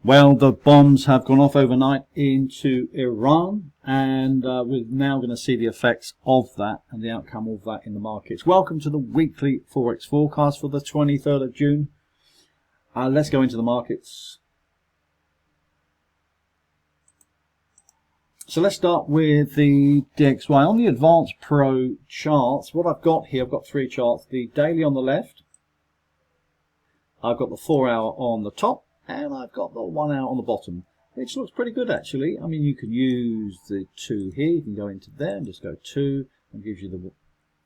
Well, the bombs have gone off overnight into Iran, and we're now going to see the effects of that and the outcome of that in the markets. Welcome to the weekly Forex forecast for the 23rd of June. Let's go into the markets. So let's start with the DXY. On the Advanced Pro charts, what I've got here, I've got three charts. The daily on the left, I've got the 4 hour on the top, and I've got the 1 hour on the bottom, which looks pretty good actually. I mean, you can use the 2 here. You can go into there and just go 2, and gives you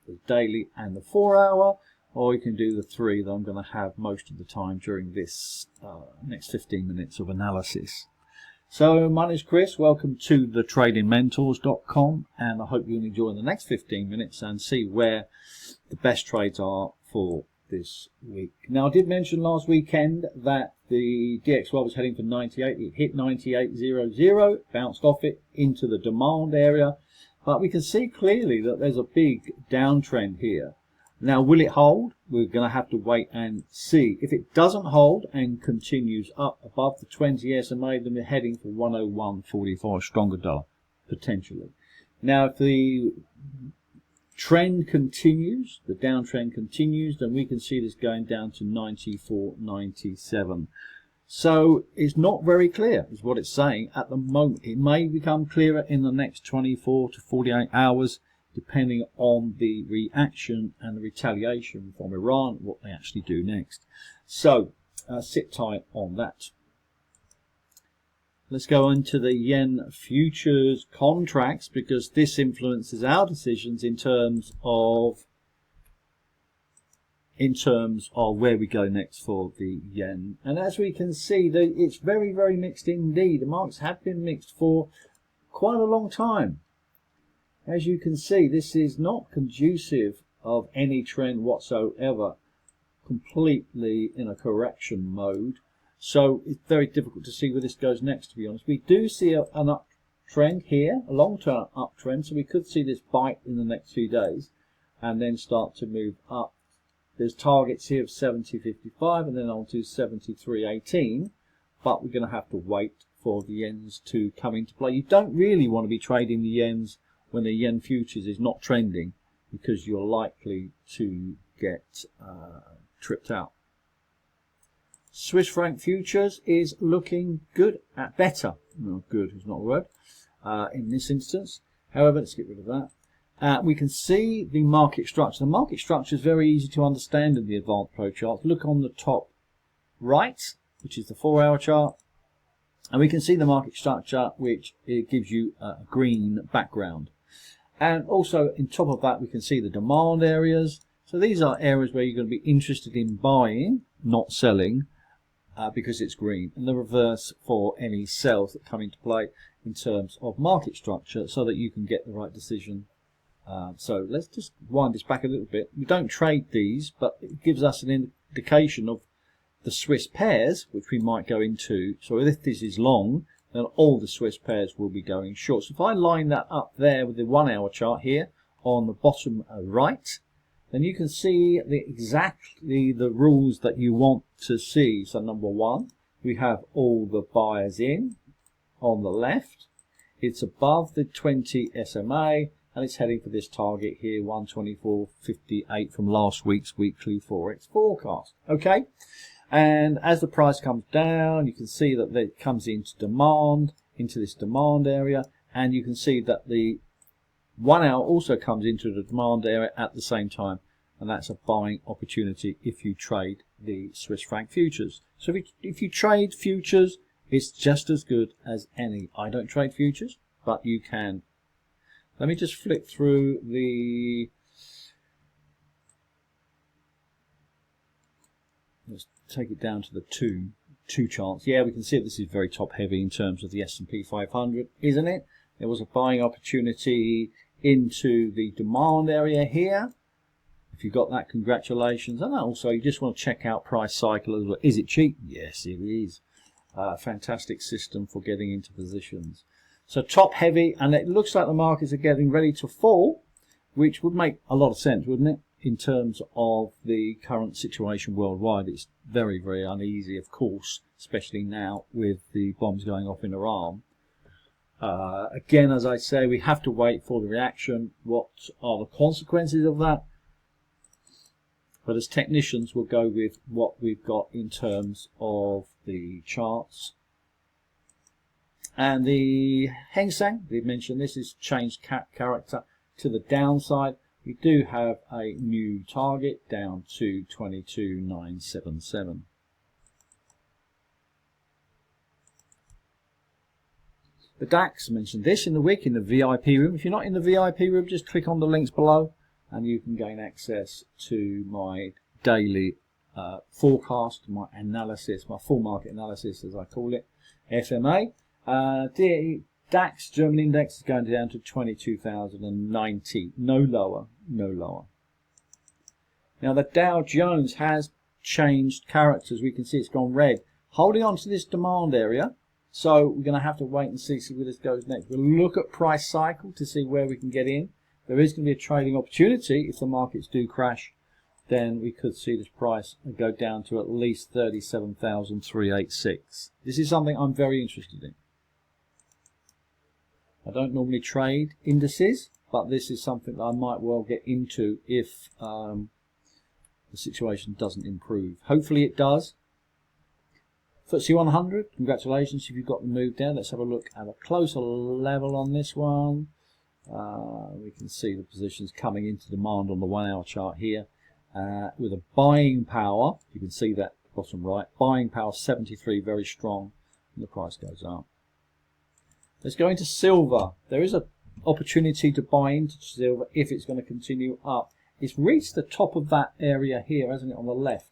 the daily and the 4 hour, or you can do the 3 that I'm going to have most of the time during this next 15 minutes of analysis. So my name is Chris, welcome to the tradingmentors.com, and I hope you'll enjoy the next 15 minutes and see where the best trades are for this week. Now, I did mention last weekend that the DXY was heading for 98. It hit 98.00, bounced off it into the demand area, but we can see clearly that there's a big downtrend here. Now, will it hold? We're going to have to wait and see. If it doesn't hold and continues up above the 20 SMA, then we're heading for 101.45, stronger dollar, potentially. Now, if the trend continues, the downtrend continues, then we can see this going down to 94.97. So it's not very clear, is what it's saying at the moment. It may become clearer in the next 24 to 48 hours, depending on the reaction and the retaliation from Iran, what they actually do next. So sit tight on that. Let's go into the yen futures contracts, because this influences our decisions in terms of where we go next for the yen. And as we can see, it's very, very mixed indeed. The markets have been mixed for quite a long time. As you can see, this is not conducive of any trend whatsoever, completely in a correction mode. So it's very difficult to see where this goes next, to be honest. We do see an uptrend here, a long-term uptrend, so we could see this bite in the next few days and then start to move up. There's targets here of 70.55 and then on to 73.18, but we're going to have to wait for the yens to come into play. You don't really want to be trading the yens when the yen futures is not trending, because you're likely to get tripped out. Swiss franc futures is looking good, better. No, good is not a word in this instance. However, let's get rid of that. We can see the market structure. The market structure is very easy to understand in the Advanced Pro charts. Look on the top right, which is the 4 hour chart, and we can see the market structure, which it gives you a green background. And also on top of that, we can see the demand areas. So these are areas where you're going to be interested in buying, not selling, because it's green. And the reverse for any sells that come into play in terms of market structure, so that you can get the right decision. So let's just wind this back a little bit. We don't trade these, but it gives us an indication of the Swiss pairs, which we might go into. So if this is long, then all the Swiss pairs will be going short. So if I line that up there with the 1 hour chart here on the bottom right, then you can see exactly the rules that you want to see. So number one, we have all the buyers in on the left. It's above the 20 SMA, and it's heading for this target here, 124.58 from last week's weekly Forex forecast. Okay. And as the price comes down, you can see that it comes into demand, into this demand area, and you can see that the 1 hour also comes into the demand area at the same time, and that's a buying opportunity if you trade the Swiss franc futures. So if you trade futures, it's just as good as any. I don't trade futures, but you can. Let me just flick through the... Let's take it down to the two charts. Yeah, we can see that this is very top heavy in terms of the S&P 500, isn't it? There was a buying opportunity into the demand area here. If you got that, congratulations. And also, you just want to check out price cycle as well. Is it cheap? Yes, it is. Fantastic system for getting into positions. So top heavy, and it looks like the markets are getting ready to fall, which would make a lot of sense, wouldn't it? in terms of the current situation worldwide. It's very, very uneasy, of course, especially now with the bombs going off in Iran. Again, as I say, we have to wait for the reaction. What are the consequences of that? But as technicians, we'll go with what we've got in terms of the charts. And the Hang Seng, we mentioned this, is changed character to the downside. We do have a new target down to 22,977. The DAX, mentioned this in the week in the VIP room. If you're not in the VIP room, just click on the links below and you can gain access to my daily forecast, my analysis, my full market analysis as I call it, FMA. The DAX German index is going down to 22,090, no lower, no lower. Now the Dow Jones has changed characters. We can see it's gone red, holding on to this demand area. So we're going to have to wait and see where this goes next. We'll look at price cycle to see where we can get in. There is going to be a trading opportunity. If the markets do crash, then we could see this price go down to at least 37,386. This is something I'm very interested in. I don't normally trade indices, but this is something that I might well get into if the situation doesn't improve. Hopefully it does. FTSE 100, congratulations if you've got the move down. Let's have a look at a closer level on this one. We can see the positions coming into demand on the 1 hour chart here with a buying power. You can see that bottom right, buying power 73, very strong, and the price goes up. Let's go into silver. There is an opportunity to buy into silver if it's going to continue up. It's reached the top of that area here, hasn't it, on the left?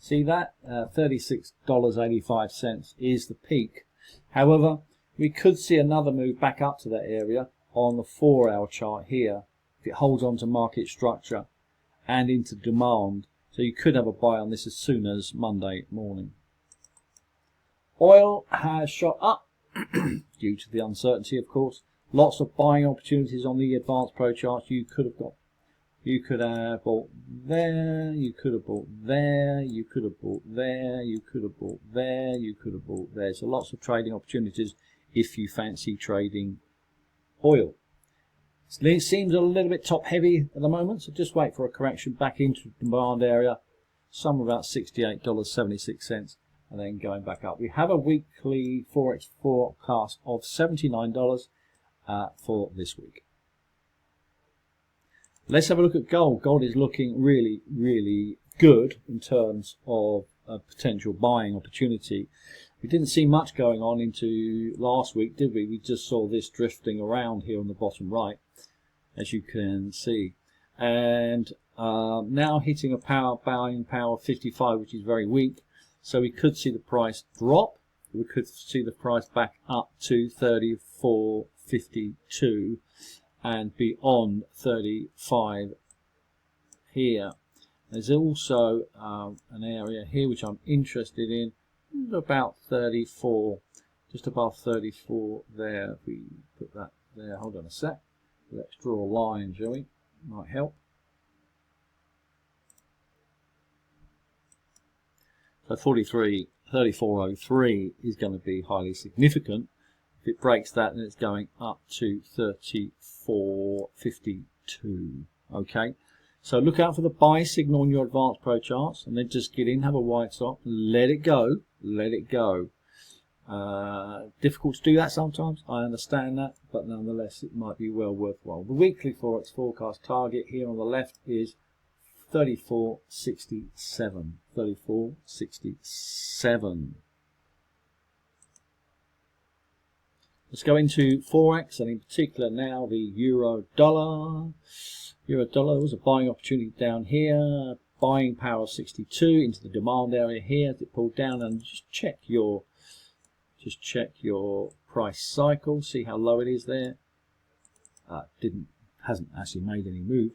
See that? $36.85 is the peak. However, we could see another move back up to that area on the 4 hour chart here if it holds on to market structure and into demand. So you could have a buy on this as soon as Monday morning. Oil has shot up due to the uncertainty, of course. Lots of buying opportunities on the advanced pro charts. You could have bought there, you could have bought there, you could have bought there, you could have bought there, you could have bought there. So lots of trading opportunities if you fancy trading oil. It seems a little bit top heavy at the moment, so just wait for a correction back into the demand area, somewhere about $68.76, and then going back up. We have a weekly Forex forecast of $79 for this week. Let's have a look at gold. Gold is looking really, really good in terms of a potential buying opportunity. We didn't see much going on into last week, did we? We just saw this drifting around here on the bottom right, as you can see. And now hitting a buying power of 55, which is very weak. So we could see the price drop. We could see the price back up to 34.52 and beyond 35 here. There's also an area here which I'm interested in, about 34, just above 34 there. If we put that there, hold on a sec. Let's draw a line, shall we? Might help. So 34.03 is going to be highly significant. If it breaks that, then it's going up to 34.52. Okay, so look out for the buy signal on your advanced pro charts, and then just get in, have a wide stop, let it go, let it go. Difficult to do that sometimes, I understand that, but nonetheless it might be well worthwhile. The weekly Forex forecast target here on the left is 34.67. 34.67. Let's go into Forex, and in particular now the euro dollar. Euro dollar was a buying opportunity down here, buying power 62 into the demand area here as it pulled down, and just check your price cycle, see how low it is there. Hasn't actually made any move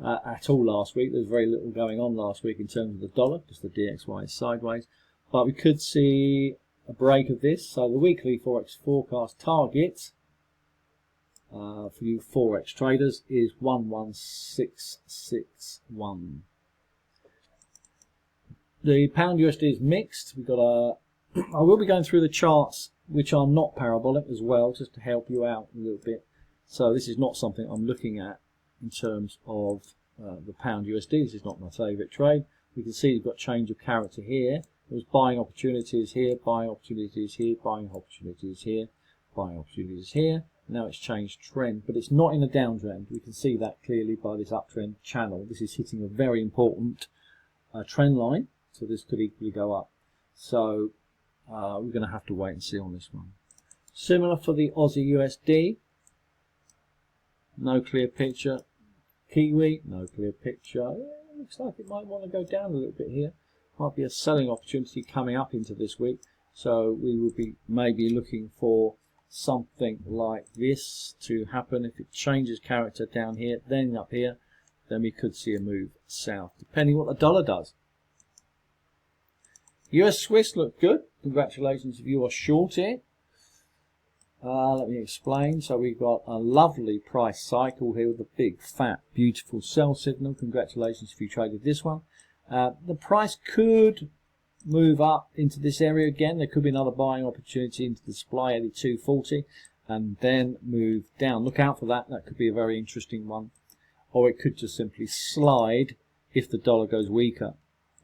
at all last week. There's very little going on last week in terms of the dollar because the DXY is sideways, but we could see a break of this. So the weekly Forex forecast target for you Forex traders is 11661. The pound USD is mixed. We've got a. I will be going through the charts which are not parabolic as well, just to help you out a little bit. So this is not something I'm looking at in terms of the pound USD. This is not my favourite trade. We can see you've got change of character here. There's buying opportunities here, buying opportunities here, buying opportunities here, buying opportunities here. Now it's changed trend, but it's not in a downtrend. We can see that clearly by this uptrend channel. This is hitting a very important trend line, so this could equally go up. So we're going to have to wait and see on this one. Similar for the Aussie USD. No clear picture. Kiwi, no clear picture. Yeah, looks like it might want to go down a little bit here. Might be a selling opportunity coming up into this week. So we will be maybe looking for something like this to happen. If it changes character down here, then up here, then we could see a move south, depending what the dollar does. US Swiss looked good. Congratulations if you are short it. Let me explain. So we've got a lovely price cycle here with a big, fat, beautiful sell signal. Congratulations if you traded this one. The price could move up into this area again. There could be another buying opportunity into the supply 82.40 and then move down. Look out for that. That could be a very interesting one. Or it could just simply slide if the dollar goes weaker.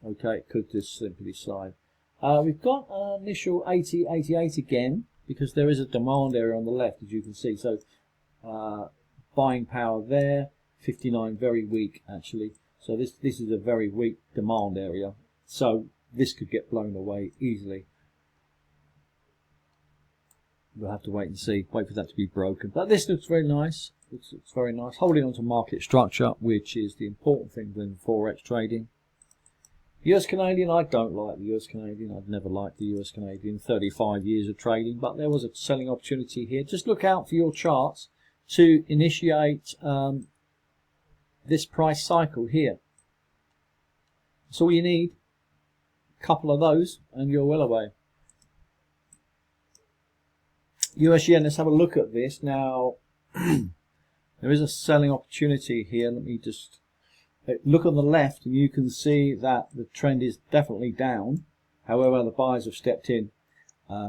Okay, it could just simply slide. We've got an initial 80.88 again, because there is a demand area on the left, as you can see. So buying power there, 59 very weak actually. So this is a very weak demand area. So this could get blown away easily. We'll have to wait and see. Wait for that to be broken. But this looks very nice. It's very nice. Holding on to market structure, which is the important thing when Forex trading. US Canadian, I don't like the US Canadian. I've never liked the US Canadian. 35 years of trading, but there was a selling opportunity here. Just look out for your charts to initiate this price cycle here. That's all you need. A couple of those and you're well away. US yen, let's have a look at this. Now, there is a selling opportunity here. Let me just look on the left and you can see that the trend is definitely down. However, the buyers have stepped in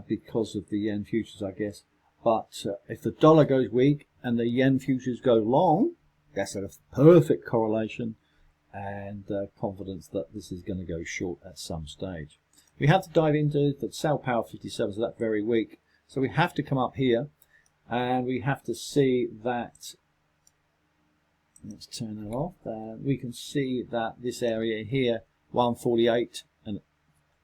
because of the yen futures, I guess. But if the dollar goes weak and the yen futures go long, that's a perfect correlation and confidence that this is going to go short at some stage. We have to dive into the sell power 57, so that's very weak. So we have to come up here and we have to see that. Let's turn that off. We can see that this area here, 148 and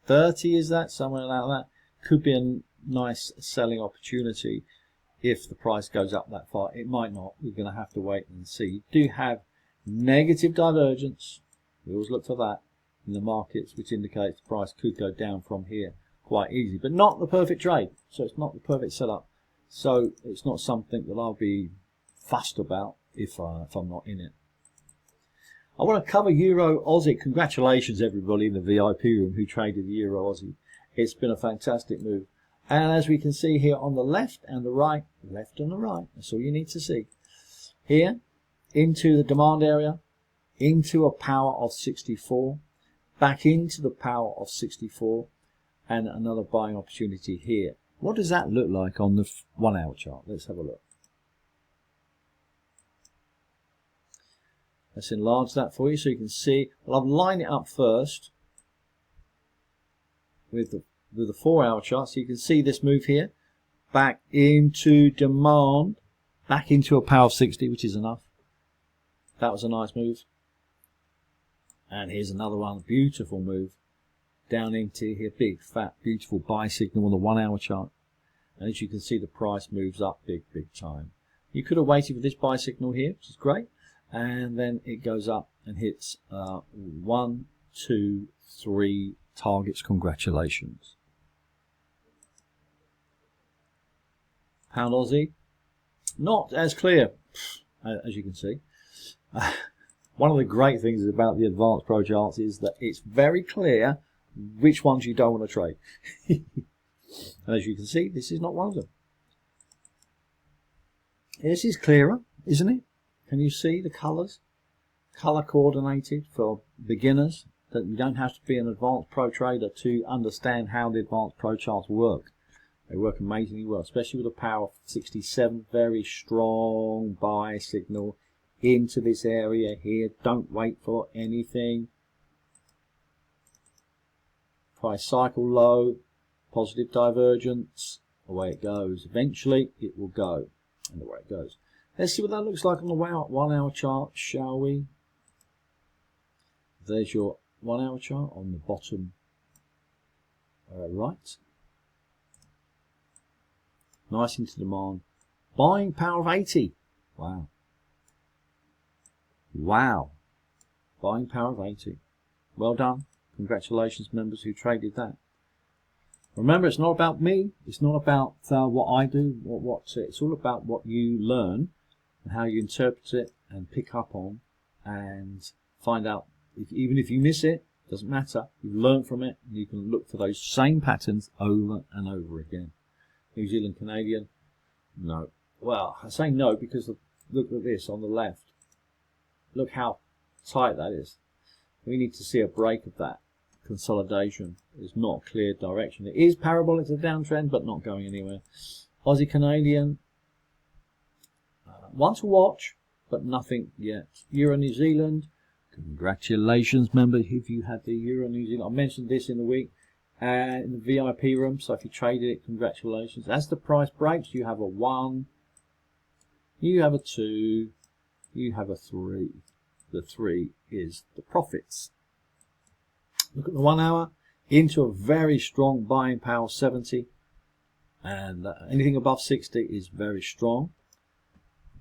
30, is that somewhere like that, could be a nice selling opportunity if the price goes up that far. It might not. We're going to have to wait and see. You do have negative divergence. We always look for that in the markets, which indicates the price could go down from here quite easily, but not the perfect trade. So it's not the perfect setup. So it's not something that I'll be fussed about if I'm not in it. I want to cover Euro Aussie. Congratulations everybody in the VIP room who traded the Euro Aussie. It's been a fantastic move. And as we can see here on the left and the right, left and the right, that's all you need to see. Here, into the demand area, into a power of 64, back into the power of 64, and another buying opportunity here. What does that look like on the 1 hour chart? Let's have a look. Let's enlarge that for you so you can see. Well, I'll line it up first with the 4 hour chart so you can see this move here. Back into demand, back into a power of 60, which is enough. That was a nice move. And here's another one, beautiful move. Down into here, big, fat, beautiful buy signal on the 1 hour chart. And as you can see, the price moves up big, big time. You could have waited for this buy signal here, which is great. And then it goes up and hits 1, 2, 3 targets. Congratulations. Pound Aussie, not as clear as you can see. One of the great things about the advanced pro charts is that it's very clear which ones you don't want to trade. And as you can see, this is not one of them. This is clearer, isn't it? Can you see the colours? Colour coordinated for beginners. That you don't have to be an advanced pro trader to understand how the advanced pro charts work. They work amazingly well, especially with a power of 67. Very strong buy signal into this area here. Don't wait for anything. Price cycle low, positive divergence. Away it goes. Eventually it will go, and away it goes. Let's see what that looks like on the 1 hour chart, shall we? There's your 1 hour chart on the bottom right. Nice into demand. Buying power of 80. Wow. Wow. Buying power of 80. Well done. Congratulations, members who traded that. Remember, it's not about me. It's not about what I do. It's all about what you learn and how you interpret it and pick up on and find out. Even if you miss it, doesn't matter. You've learned from it, and you can look for those same patterns over and over again. New Zealand Canadian, no. Well, I say no because look at this on the left. Look how tight that is. We need to see a break of that. Consolidation is not a clear direction. It is parabolic to the downtrend, but not going anywhere. Aussie Canadian, one to watch, but nothing yet. Euro New Zealand. Congratulations, member, if you had the Euro New Zealand. I mentioned this in the week in the VIP room, so if you traded it, congratulations. As the price breaks, you have a 1, you have a 2, you have a 3. The 3 is the profits. Look at the 1 hour, into a very strong buying power, 70, and anything above 60 is very strong.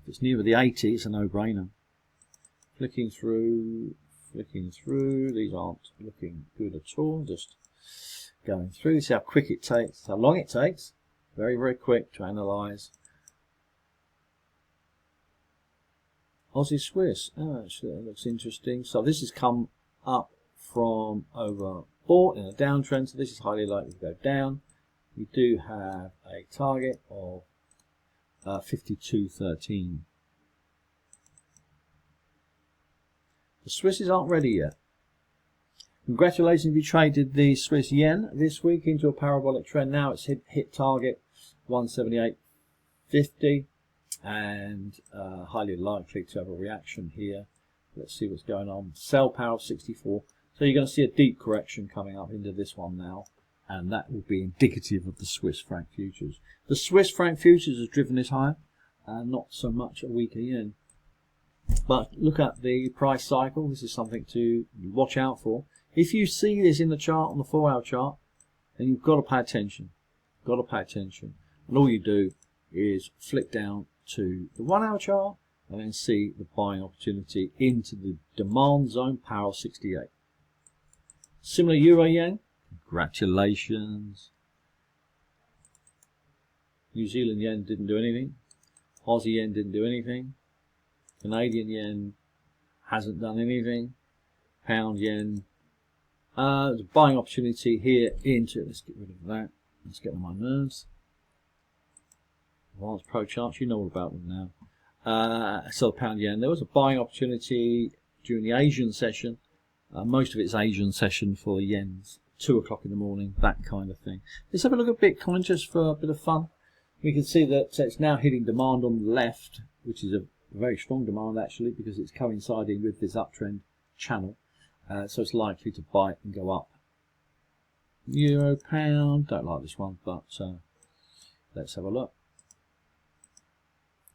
If it's near the 80, it's a no-brainer. Flicking through, these aren't looking good at all, just going through. See how quick it takes, how long it takes, very, very quick to analyse. Aussie Swiss, actually that looks interesting. So this has come up from overbought in a downtrend, so this is highly likely to go down. We do have a target of 52.13. The Swisses aren't ready yet. Congratulations if you traded the Swiss yen this week into a parabolic trend. Now it's hit target 178.50 and highly likely to have a reaction here. Let's see what's going on. Sell power of 64. So you're going to see a deep correction coming up into this one now, and that will be indicative of the Swiss franc futures. The Swiss franc futures has driven this higher, and not so much a weaker yen. But look at the price cycle. This is something to watch out for. If you see this in the chart, on the 4 hour chart, then you've got to pay attention. Got to pay attention. And all you do is flick down to the 1 hour chart and then see the buying opportunity into the demand zone, power 68. Similar Euro Yen. Congratulations. New Zealand Yen didn't do anything. Aussie Yen didn't do anything. Canadian Yen hasn't done anything. Pound Yen. There's a buying opportunity here into, let's get rid of that. Let's get on my nerves. Advanced Pro charts, you know all about them now. So Pound Yen, there was a buying opportunity during the Asian session. Most of it's Asian session for Yens. 2 o'clock in the morning, that kind of thing. Let's have a look at Bitcoin just for a bit of fun. We can see that it's now hitting demand on the left, which is a very strong demand actually, because it's coinciding with this uptrend channel. So it's likely to bite and go up. Euro, pound, don't like this one, but let's have a look.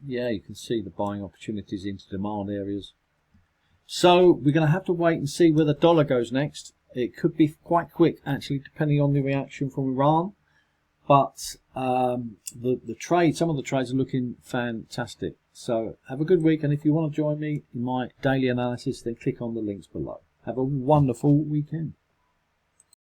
Yeah, you can see the buying opportunities into demand areas. So we're going to have to wait and see where the dollar goes next. It could be quite quick actually, depending on the reaction from Iran. But the trade, some of the trades are looking fantastic. So have a good week, and if you want to join me in my daily analysis, then click on the links below. Have a wonderful weekend.